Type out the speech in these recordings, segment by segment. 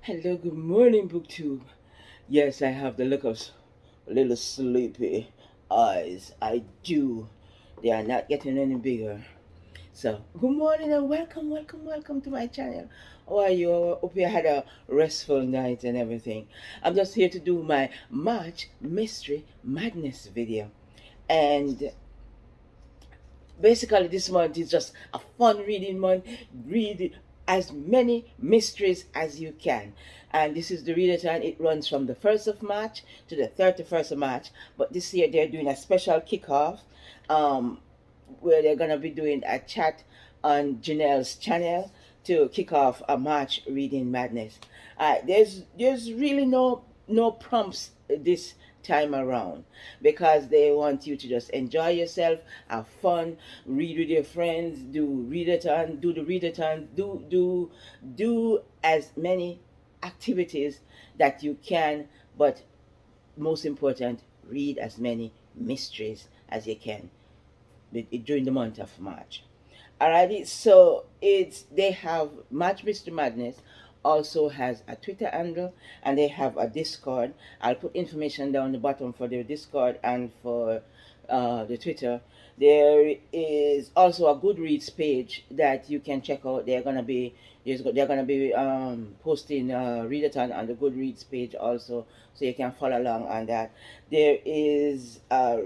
Hello, good morning, BookTube. Yes, I have the look of a little sleepy eyes. I do. They are not getting any bigger. So, good morning and welcome to my channel. How are you? I hope you had a restful night and everything. I'm just here to do my March Mystery Madness video. And basically this month is just a fun reading month. Read as many mysteries as you can, and this is the readathon. It runs from the 1st of March to the 31st of March, but this year they're doing a special kickoff, um, where they're gonna be doing a chat on Janelle's channel to kick off a March reading madness. There's really no prompts this time around, because they want you to just enjoy yourself, have fun, read with your friends, do readathon, do the readathon, do as many activities that you can, but most important, read as many mysteries as you can during the month of March. Alrighty, so they have March Mystery Madness also has a Twitter handle, and they have a Discord. I'll put information down the bottom for their Discord and for the Twitter. There is also a Goodreads page that you can check out. They're gonna be posting readathon on the Goodreads page also, so you can follow along on that. There is a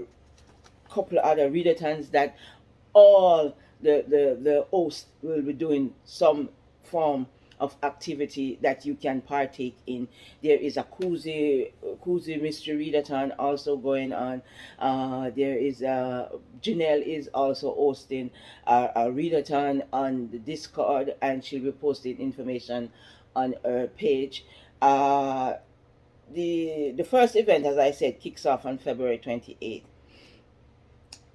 couple of other readathons that all the hosts will be doing some form of activity that you can partake in. There is a Sakuza Mystery readathon also going on. There is Janelle is also hosting a readathon on the Discord, and she'll be posting information on her page. The first event, as I said, kicks off on February 28th.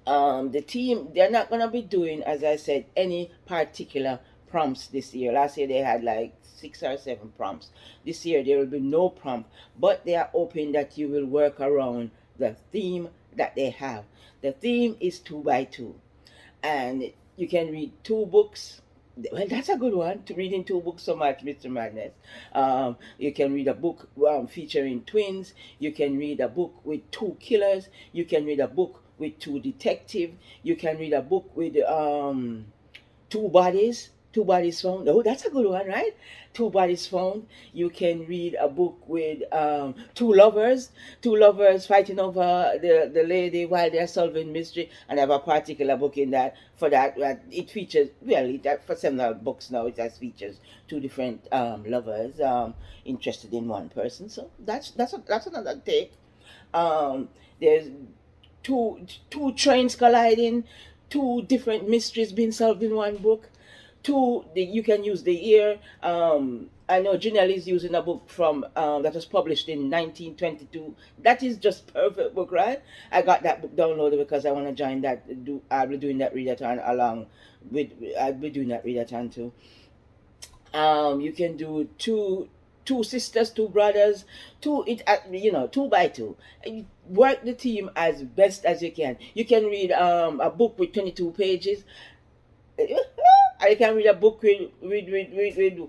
The team, they're not going to be doing, as I said, any particular prompts this year. Last year they had like 6 or 7 prompts. This year there will be no prompt, but they are hoping that you will work around the theme that they have. The theme is 2 by 2, and you can read 2 books. Well, that's a good one, to reading 2 books so much, Mr. Madness. You can read a book featuring twins. You can read a book with 2 killers. You can read a book with 2 detectives. You can read a book with 2 bodies. 2 bodies found. Oh, that's a good one, right? 2 bodies found. You can read a book with 2 lovers. 2 lovers fighting over the lady while they're solving mystery. And I have a particular book in that for that. It features, well, for several books now, it has features 2 different lovers interested in one person. So that's another take. There's two trains colliding, 2 different mysteries being solved in one book. You can use the year. I know Janelle is using a book from that was published in 1922. That is just perfect book, right? I got that book downloaded because I want to join that. I'll be doing that readathon along with. I'll be doing that readathon too. You can do two sisters, 2 brothers, 2 by 2. Work the team as best as you can. You can read a book with 22 pages. I can read a book with a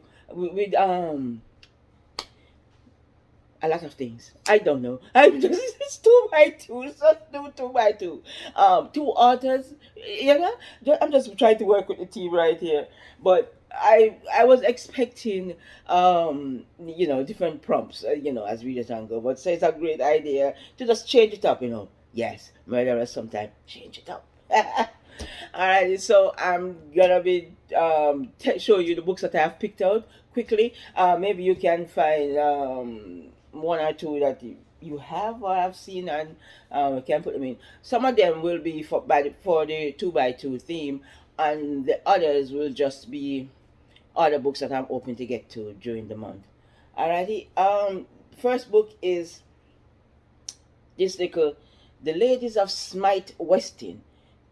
lot of things. I don't know. I'm just it's 2 by 2. So do 2 by 2. 2 authors. You know, I'm just trying to work with the team right here. But I was expecting different prompts, as readers and go. But so it's a great idea to just change it up. Yes, murderers sometimes change it up. Alright, so I'm gonna be show you the books that I have picked out quickly. Maybe you can find 1 or 2 that you have or have seen, and can put them in. Some of them will be for the 2 by 2 theme, and the others will just be other books that I'm hoping to get to during the month. Alrighty. First book is this little, The Ladies of Smite Westin.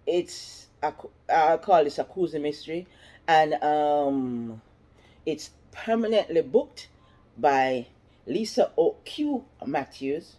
It's I call it Sakuza Mystery, and it's permanently booked by Lisa O.Q. Matthews,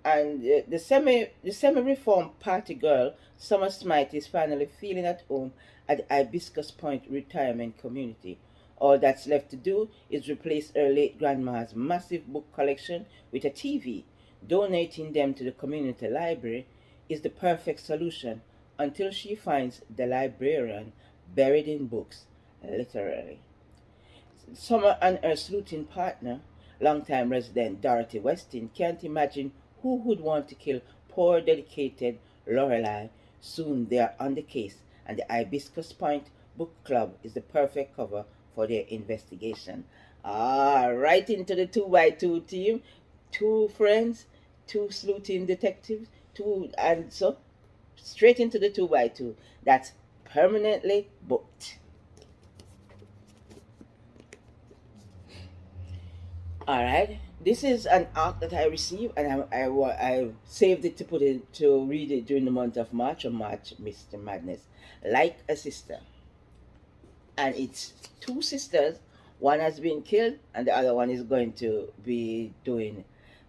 and the semi-reformed party girl Summer Smite is finally feeling at home at the Hibiscus Point retirement community, All that's left to do is replace her late grandma's massive book collection with a TV. Donating them to the community library is the perfect solution until she finds the librarian buried in books, literally. Summer and her sleuthing partner, longtime resident Dorothy Weston, can't imagine who would want to kill poor dedicated Lorelei. Soon they are on the case, and the Hibiscus Point Book Club is the perfect cover for their investigation. Right into the 2 by 2 team. Two friends, two sleuthing detectives, two, and so straight into the 2 by 2. That's permanently booked. All right. This is an arc that I received, and I saved it to put it to read it during the month of March or March Mr. Madness, like a sister, and it's two sisters. One has been killed, and the other one is going to be doing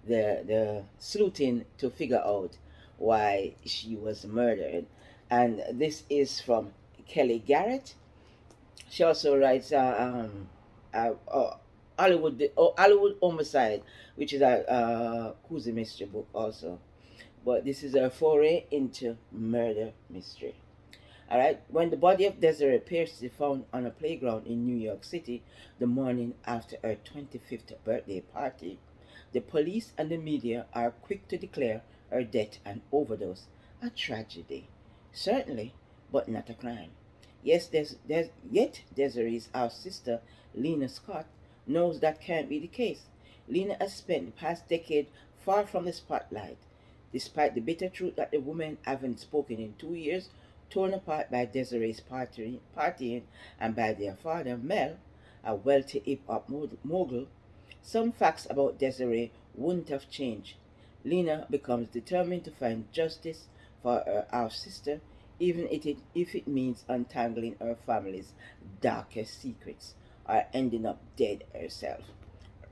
the sleuthing to figure out why she was murdered. And this is from Kelly Garrett. She also writes Hollywood Homicide, which is a Sakuza Mystery book also. But this is a foray into murder mystery. All right. When the body of Desiree Pierce is found on a playground in New York City the morning after her 25th birthday party, the police and the media are quick to declare her death an overdose, a tragedy. Certainly, but not a crime. Yet Desiree's half sister, Lena Scott, knows that can't be the case. Lena has spent the past decade far from the spotlight. Despite the bitter truth that the women haven't spoken in 2 years, torn apart by Desiree's partying and by their father, Mel, a wealthy hip hop mogul, some facts about Desiree wouldn't have changed. Lena becomes determined to find justice for her half sister, even if it means untangling her family's darkest secrets or ending up dead herself.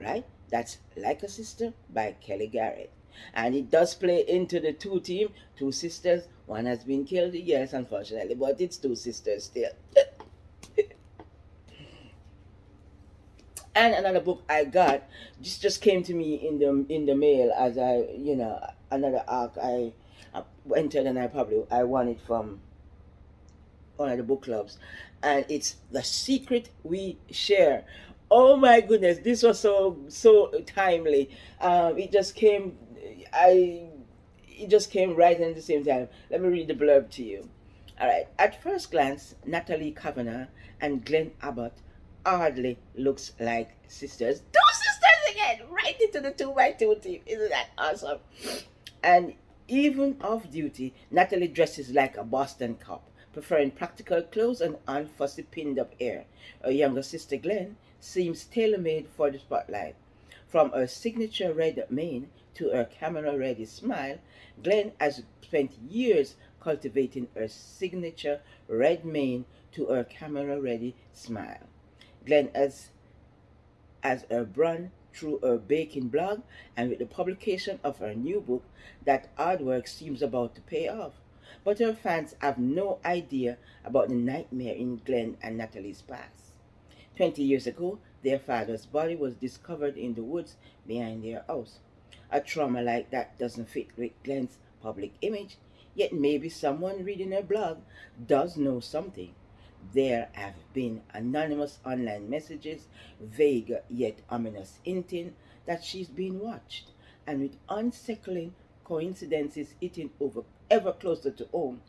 Right? That's Like a Sister by Kelly Garrett. And it does play into the two team, two sisters. One has been killed, yes, unfortunately, but it's two sisters still. And another book I got, this just came to me in the mail as another arc I entered, and I won it from one of the book clubs, and it's The Secret We Share. Oh my goodness, this was so timely. It just came, I it just came right in at the same time. Let me read the blurb to you. All right. At first glance, Natalie Kavanagh and Glenn Abbott hardly looks like sisters. Two sisters again, right into the 2 by 2 team. Isn't that awesome? And even off duty, Natalie dresses like a Boston cop, preferring practical clothes and unfussy pinned up hair. Her younger sister Glenn seems tailor made for the spotlight. From her signature red mane to her camera ready smile, Glenn has spent years cultivating her signature red mane to her camera ready smile. Glenn has her brand through her baking blog, and with the publication of her new book, that hard work seems about to pay off. But her fans have no idea about the nightmare in Glenn and Natalie's past. 20 years ago, their father's body was discovered in the woods behind their house. A trauma like that doesn't fit with Glenn's public image, yet maybe someone reading her blog does know something. There have been anonymous online messages, vague yet ominous, hinting that she's being watched, and with unsettling coincidences hitting over ever closer to home,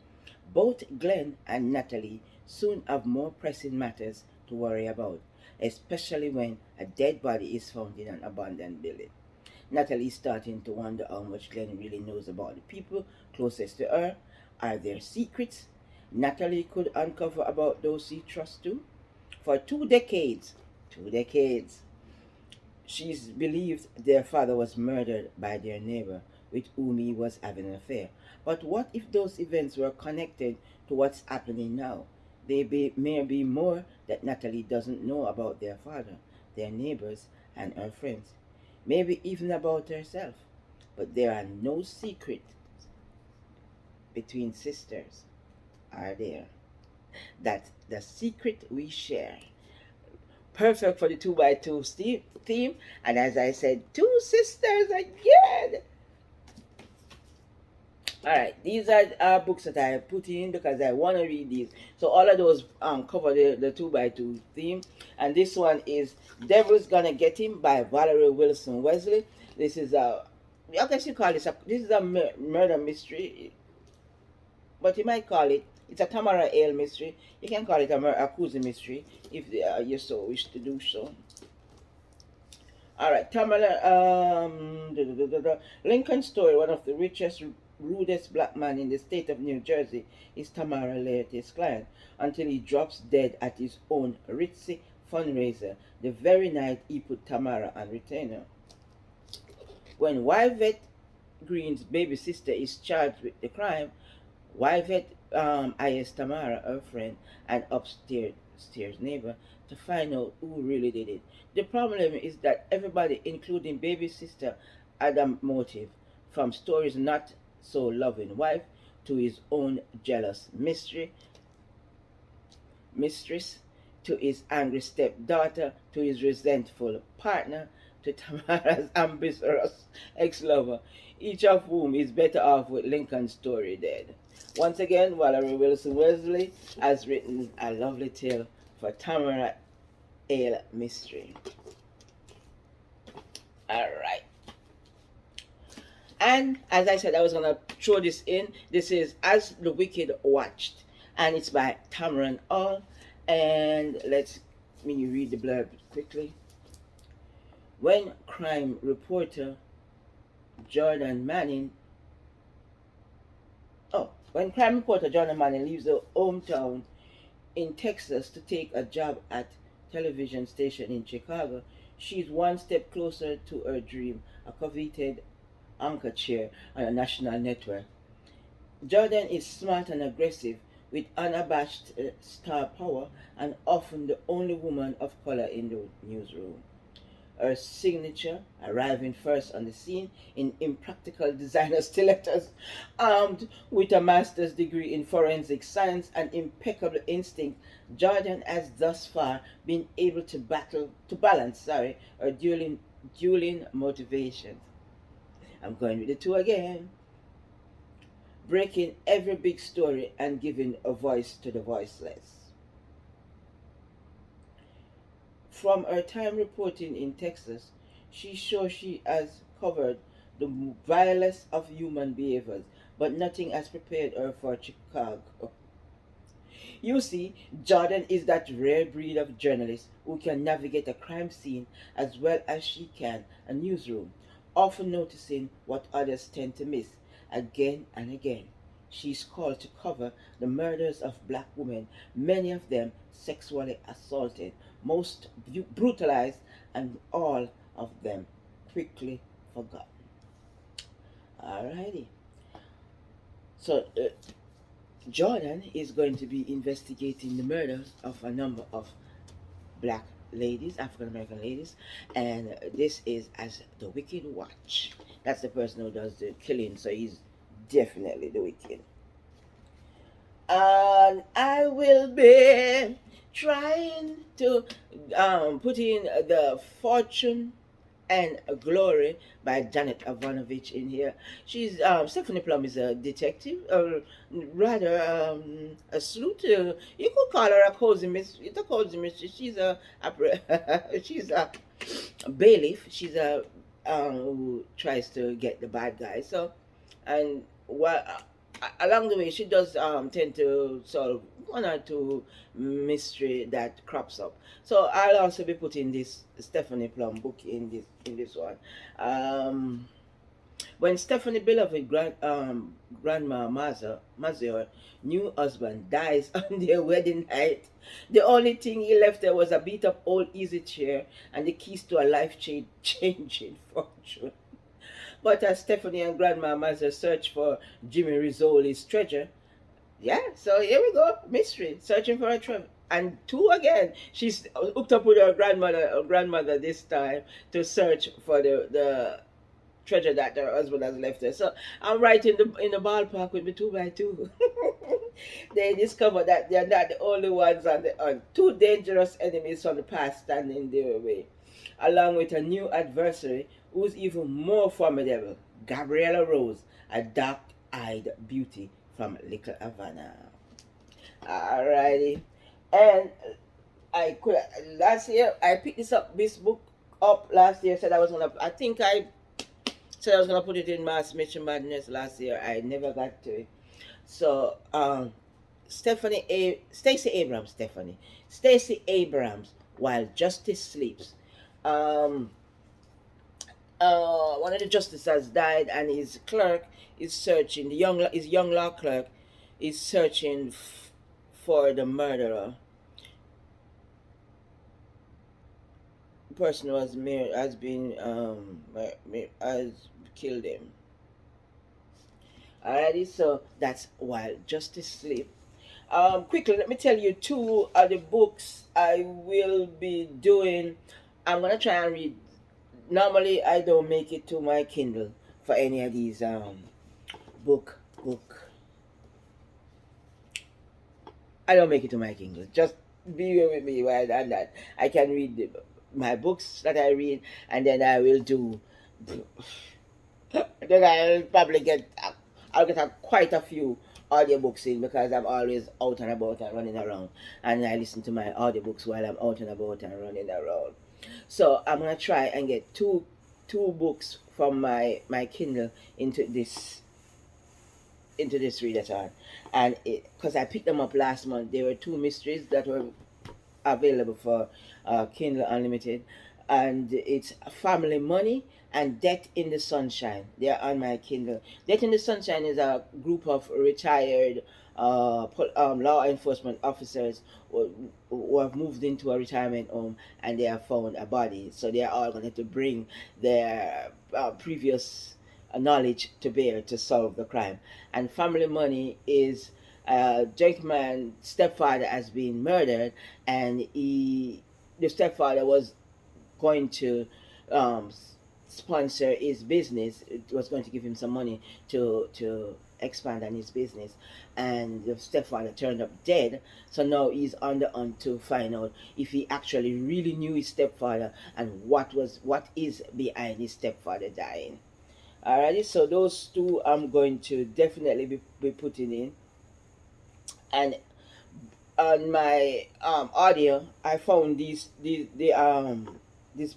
both Glenn and Natalie soon have more pressing matters to worry about, especially when a dead body is found in an abandoned building. Natalie's starting to wonder how much Glenn really knows about the people closest to her. Are there secrets Natalie could uncover about those she trusts too? For 2 decades, she's believed their father was murdered by their neighbor with whom he was having an affair. But what if those events were connected to what's happening now? May be more that Natalie doesn't know about their father, their neighbors, and her friends. Maybe even about herself. But there are no secrets between sisters, are there? That's the secret we share. Perfect for the 2 by 2 theme. And as I said, two sisters again. All right, these are books that I put in because I want to read these. So all of those cover the 2 by 2 theme, and this one is "Devil's Gonna Get Him" by Valerie Wilson Wesley. This is a, I guess you call this is a murder mystery, but you might call it, it's a Tamara Ale mystery. You can call it a Sakuza Mystery if you so wish to do so. All right, Tamara. Lincoln Story, one of the richest, rudest black man in the state of New Jersey, is Tamara Laertes' client until he drops dead at his own ritzy fundraiser the very night he put Tamara on retainer. When Yvette Green's baby sister is charged with the crime, Yvette hires Tamara, her friend, and upstairs neighbor, to find out who really did it. The problem is that everybody, including baby sister, had a motive, from Story's not so loving wife to his own jealous mistress, to his angry stepdaughter, to his resentful partner, to Tamara's ambitious ex-lover, each of whom is better off with Lincoln's Story dead. Once again, Valerie Wilson Wesley has written a lovely tale for Tamara Ale Mystery. All right. And as I said, I was going to throw this in. This is As the Wicked Watched, and it's by Tamron All. And let me read the blurb quickly. When crime reporter Jordan Manning leaves her hometown in Texas to take a job at television station in Chicago, she's one step closer to her dream, a coveted anchor chair on a national network. Jordan is smart and aggressive, with unabashed star power, and often the only woman of color in the newsroom. Her signature, arriving first on the scene in impractical designer stilettos, armed with a master's degree in forensic science and impeccable instinct, Jordan has thus far been able to balance her dueling motivations. I'm going with the two again. Breaking every big story and giving a voice to the voiceless. From her time reporting in Texas, she's sure she has covered the vilest of human behaviors, but nothing has prepared her for Chicago. You see, Jordan is that rare breed of journalist who can navigate a crime scene as well as she can a newsroom, often noticing what others tend to miss. Again and again, she's called to cover the murders of black women, many of them sexually assaulted, most brutalized, and all of them quickly forgotten. Alrighty. So, Jordan is going to be investigating the murder of a number of black ladies, African American ladies, and this is As the Wicked Watch. That's the person who does the killing, so he's definitely the wicked. And I will be trying to put in the Fortune and Glory by Janet Avanovich in here. She's Stephanie Plum is a detective, or rather a sleuth. You could call her a cozy mistress. It's a cozy mistress. She's a bailiff. She's a who tries to get the bad guy. So, and what along the way she does tend to solve one or two mystery that crops up. So I'll also be putting this Stephanie Plum book in this one. When Stephanie beloved grandma Mazur new husband dies on their wedding night, the only thing he left her was a beat up old easy chair and the keys to a life changing fortune. But as Stephanie and Grandma Mazur search for Jimmy Rizzoli's treasure, yeah, so here we go, mystery, searching for a treasure. And two again, she's hooked up with her grandmother this time to search for the treasure that her husband has left her. So I'm right in the ballpark with the 2 by 2. They discover that they're not the only ones on two dangerous enemies from the past standing in their way, along with a new adversary who's even more formidable, Gabriella Rose, a dark-eyed beauty from Little Havana. Alrighty, and I could last year I picked this book up last year. Said I was gonna. I think I said I was gonna put it in Mass Mission Madness last year. I never got to it. So Stacey Abrams, While Justice Sleeps. Um, One of the justices has died, and his clerk is searching. His young law clerk is searching for the murderer. The person who has been has killed him. Alrighty, so that's While Justice Sleep. Quickly, let me tell you two of the books I will be doing. I'm gonna try and read. Normally, I don't make it to my Kindle for any of these book. I don't make it to my Kindle. Just be with me while I do that. I can read my books that I read, and then I will do. Then I'll get quite a few audiobooks in because I'm always out and about and running around, and I listen to my audiobooks while I'm out and about and running around. So I'm gonna try and get two books from my Kindle into this readathon, and because I picked them up last month, there were two mysteries that were available for Kindle Unlimited, and it's Family Money and Death in the Sunshine. They're on my Kindle. Death in the Sunshine is a group of retired law enforcement officers who have moved into a retirement home, and they have found a body. So they are all going to bring their previous knowledge to bear to solve the crime. And Family Money is gentleman's stepfather has been murdered, and the stepfather was going to um, sponsor his business. It was going to give him some money to expand on his business, and the stepfather turned up dead. So now he's on the hunt to find out if he actually really knew his stepfather and what is behind his stepfather dying. Alrighty, so those two I'm going to definitely be putting in. And on my audio, I found this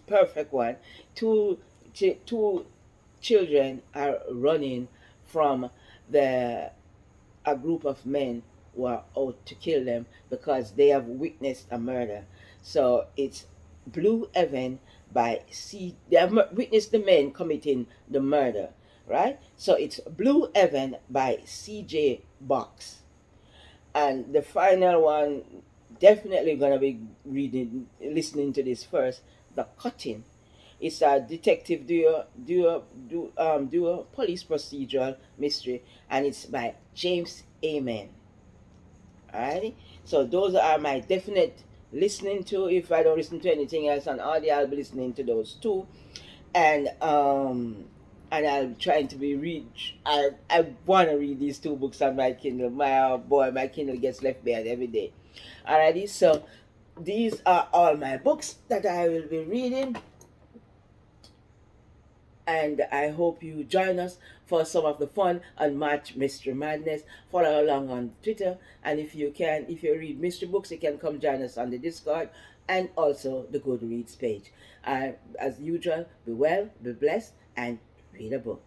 perfect one. Two two children are running from the a group of men who are out to kill them because they have witnessed a murder. So it's Blue Heaven by C. They have witnessed the men committing the murder, right? So it's Blue Heaven by C.J. Box, and the final one, definitely gonna be listening to this first. The Cutting. It's a detective duo police procedural mystery, and it's by James Amen. Alrighty, so those are my definite listening to. If I don't listen to anything else on audio, I'll be listening to those two, and I'm trying to be read. I want to read these two books on my Kindle. My Kindle gets left behind every day. Alrighty, so these are all my books that I will be reading, and I hope you join us for some of the fun on March Mystery Madness. Follow along on Twitter, and if you read mystery books, you can come join us on the Discord and also the Goodreads page. As usual, be well, be blessed, and read a book.